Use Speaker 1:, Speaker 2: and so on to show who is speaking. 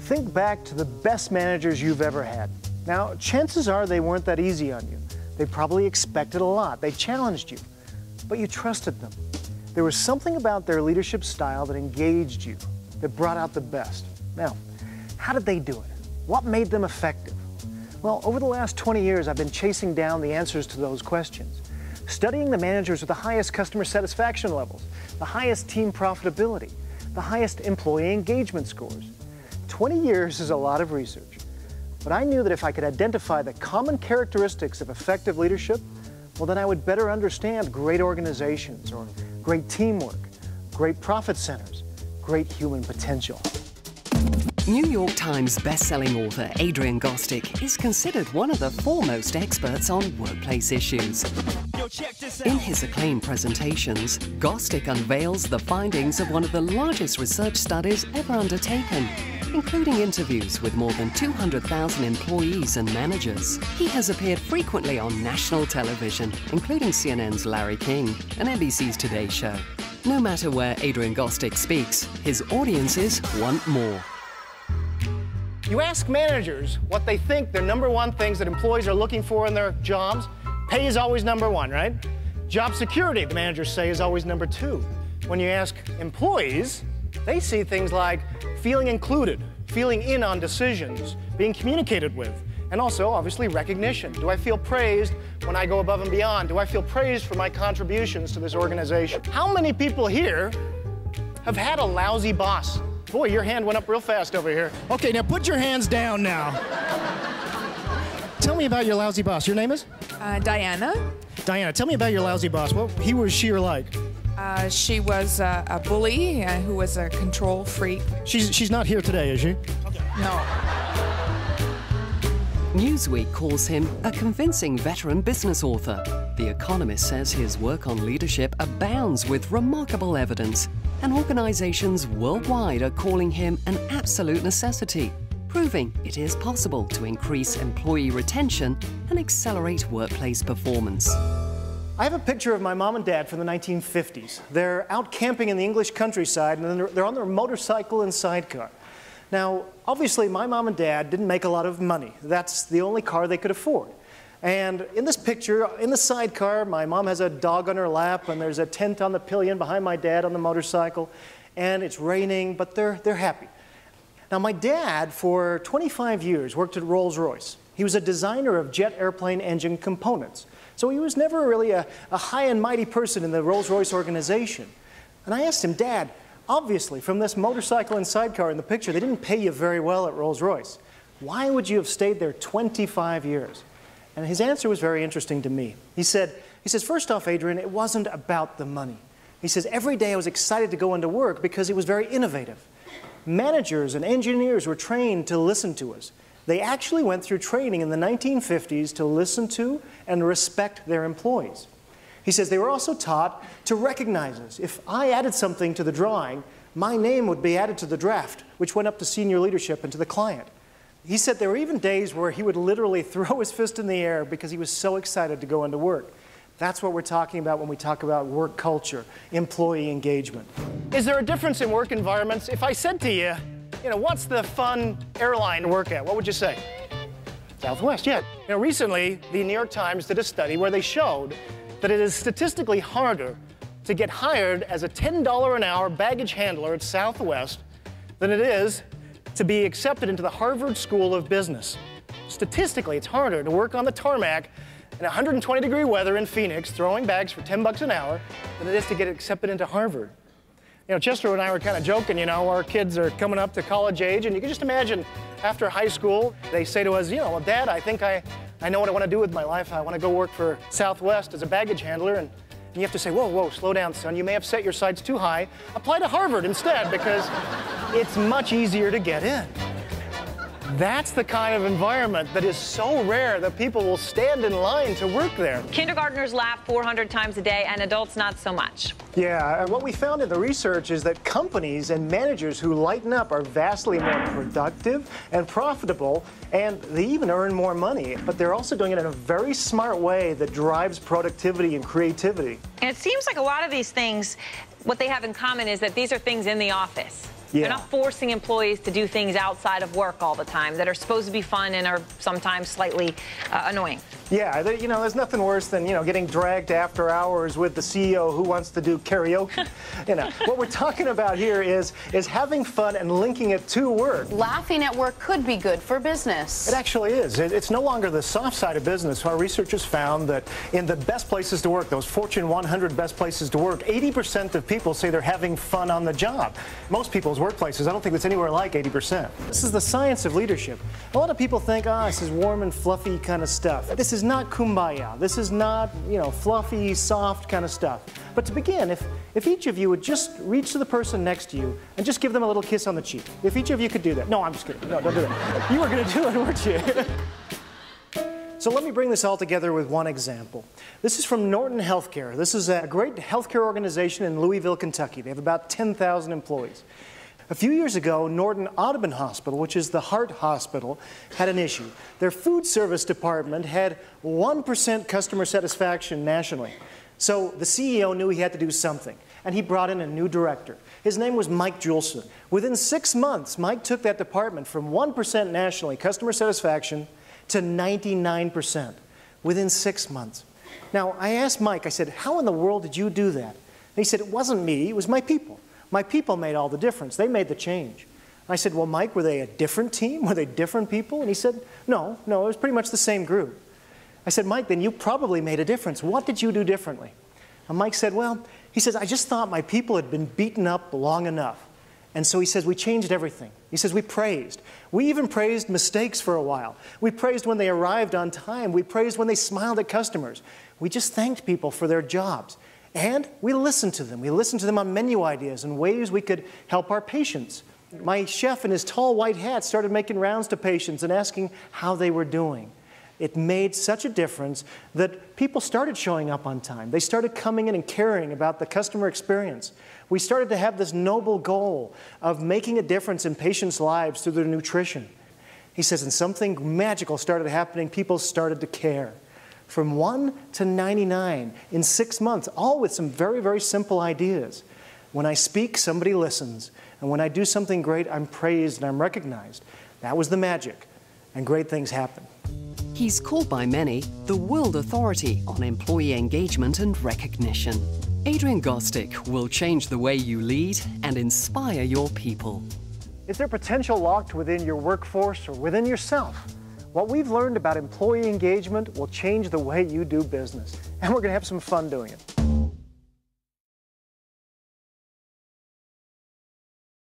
Speaker 1: Think back to the best managers you've ever had. Now, chances are they weren't that easy on you. They probably expected a lot. They challenged you, but you trusted them. There was something about their leadership style that engaged you, that brought out the best. Now, how did they do it? What made them effective? Well, over the last 20 years, I've been chasing down the answers to those questions, studying the managers with the highest customer satisfaction levels, the highest team profitability, the highest employee engagement scores. 20 years is a lot of research, but I knew that if I could identify the common characteristics of effective leadership, well, then I would better understand great organizations or great teamwork, great profit centers, great human potential.
Speaker 2: New York Times best-selling author Adrian Gostick is considered one of the foremost experts on workplace issues. In his acclaimed presentations, Gostick unveils the findings of one of the largest research studies ever undertaken, including interviews with more than 200,000 employees and managers. He has appeared frequently on national television, including CNN's Larry King and NBC's Today Show. No matter where Adrian Gostick speaks, his audiences want more.
Speaker 1: You ask managers what they think their #1 things that employees are looking for in their jobs. Pay is always #1, right? Job security, the managers say, is always #2. When you ask employees, they see things like feeling included, feeling in on decisions, being communicated with, and also, obviously, recognition. Do I feel praised when I go above and beyond? Do I feel praised for my contributions to this organization? How many people here have had a lousy boss? Boy, your hand went up real fast over here. Okay, now put your hands down now. Tell me about your lousy boss. Your name is?
Speaker 3: Diana.
Speaker 1: Diana, tell me about your lousy boss. What he was she or like?
Speaker 3: She was a bully who was a control freak.
Speaker 1: She's not here today, is she? Okay.
Speaker 3: No.
Speaker 2: Newsweek calls him a convincing veteran business author. The Economist says his work on leadership abounds with remarkable evidence, and organizations worldwide are calling him an absolute necessity, proving it is possible to increase employee retention and accelerate workplace performance.
Speaker 1: I have a picture of my mom and dad from the 1950s. They're out camping in the English countryside, and then they're on their motorcycle and sidecar. Now, obviously, my mom and dad didn't make a lot of money. That's the only car they could afford. And in this picture, in the sidecar, my mom has a dog on her lap, and there's a tent on the pillion behind my dad on the motorcycle, and it's raining, but they're happy. Now, my dad, for 25 years, worked at Rolls-Royce. He was a designer of jet airplane engine components. So he was never really a high and mighty person in the Rolls-Royce organization. And I asked him, Dad, obviously, from this motorcycle and sidecar in the picture, they didn't pay you very well at Rolls-Royce. Why would you have stayed there 25 years? And his answer was very interesting to me. He says, first off, Adrian, it wasn't about the money. He says, every day I was excited to go into work because it was very innovative. Managers and engineers were trained to listen to us. They actually went through training in the 1950s to listen to and respect their employees. He says they were also taught to recognize us. If I added something to the drawing, my name would be added to the draft, which went up to senior leadership and to the client. He said there were even days where he would literally throw his fist in the air because he was so excited to go into work. That's what we're talking about when we talk about work culture, employee engagement. Is there a difference in work environments? If I said to you, what's the fun airline to work at? What would you say? Southwest, yeah. Recently, the New York Times did a study where they showed that it is statistically harder to get hired as a $10 an hour baggage handler at Southwest than it is to be accepted into the Harvard School of Business. Statistically, it's harder to work on the tarmac in 120-degree weather in Phoenix, throwing bags for $10 an hour, than it is to get accepted into Harvard. Chester and I were kind of joking, our kids are coming up to college age, and you can just imagine after high school, they say to us, well, Dad, I think I know what I want to do with my life. I want to go work for Southwest as a baggage handler. And you have to say, whoa, slow down, son. You may have set your sights too high. Apply to Harvard instead, because it's much easier to get in. That's the kind of environment that is so rare that people will stand in line to work there.
Speaker 4: Kindergartners laugh 400 times a day, and adults not so much.
Speaker 1: Yeah, and what we found in the research is that companies and managers who lighten up are vastly more productive and profitable, and they even earn more money. But they're also doing it in a very smart way that drives productivity and creativity.
Speaker 4: And it seems like a lot of these things, what they have in common is that these are things in the office.
Speaker 1: Yeah.
Speaker 4: They're not forcing employees to do things outside of work all the time that are supposed to be fun and are sometimes slightly annoying.
Speaker 1: Yeah, there's nothing worse than, getting dragged after hours with the CEO who wants to do karaoke. What we're talking about here is having fun and linking it to work.
Speaker 5: Laughing at work could be good for business.
Speaker 1: It actually is. It's no longer the soft side of business. Our researchers found that in the best places to work, those Fortune 100 best places to work, 80% of people say they're having fun on the job. Most people's workplaces, I don't think it's anywhere like 80%. This is the science of leadership. A lot of people think, this is warm and fluffy kind of stuff. This is not kumbaya. This is not, fluffy, soft kind of stuff. But to begin, if each of you would just reach to the person next to you and just give them a little kiss on the cheek. If each of you could do that. No, I'm just kidding. No, don't do that. You were going to do it, weren't you? So let me bring this all together with one example. This is from Norton Healthcare. This is a great healthcare organization in Louisville, Kentucky. They have about 10,000 employees. A few years ago, Norton Audubon Hospital, which is the heart hospital, had an issue. Their food service department had 1% customer satisfaction nationally. So the CEO knew he had to do something, and he brought in a new director. His name was Mike Julson. Within 6 months, Mike took that department from 1% nationally, customer satisfaction, to 99% within 6 months. Now, I asked Mike, I said, how in the world did you do that? And he said, it wasn't me, it was my people. My people made all the difference. They made the change. I said, well, Mike, were they a different team? Were they different people? And he said, no, it was pretty much the same group. I said, Mike, then you probably made a difference. What did you do differently? And Mike said, he says, I just thought my people had been beaten up long enough. And so he says, we changed everything. He says, we praised. We even praised mistakes for a while. We praised when they arrived on time. We praised when they smiled at customers. We just thanked people for their jobs. And we listened to them. We listened to them on menu ideas and ways we could help our patients. My chef in his tall white hat started making rounds to patients and asking how they were doing. It made such a difference that people started showing up on time. They started coming in and caring about the customer experience. We started to have this noble goal of making a difference in patients' lives through their nutrition. He says, and something magical started happening. People started to care. From 1 to 99 in 6 months, all with some very, very simple ideas. When I speak, somebody listens. And when I do something great, I'm praised and I'm recognized. That was the magic. And great things happen.
Speaker 2: He's called by many the world authority on employee engagement and recognition. Adrian Gostick will change the way you lead and inspire your people.
Speaker 1: Is there potential locked within your workforce or within yourself? What we've learned about employee engagement will change the way you do business, and we're going to have some fun doing it.